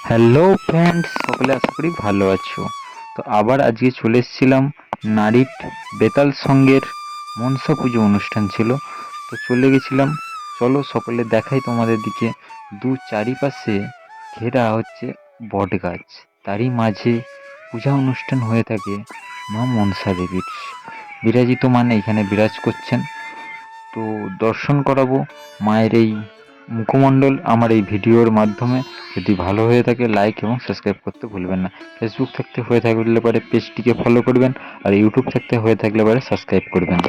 Hello friends, সকলে আশা করি ভালো আছো। তো আবার আজকে চলে এসেছিলাম। নারীট বেতাল সঙ্গের মনসা পুজো অনুষ্ঠান ছিল, তো চলে গেছিলাম। চলো সকলে দেখাই তোমাদের দিকে। চারিপাশে ঘেরা হচ্ছে বট গাছ, তারই মাঝে পূজা অনুষ্ঠান হয়ে থাকে মা মনসা দেবীর। বিরাজিত মানে এখানে বিরাজ করছেন। তো দর্শন করাবো মায়ের এই মুখমণ্ডল আমার এই ভিডিওর মাধ্যমে। যদি ভালো হয়ে থাকে লাইক এবং সাবস্ক্রাইব করতে ভুলবেন না। ফেসবুক থাকতে হয়ে থাকলে পরে পেজটিকে ফলো করবেন, আর ইউটিউব থাকতে হয়ে থাকলে পরে সাবস্ক্রাইব করবেন।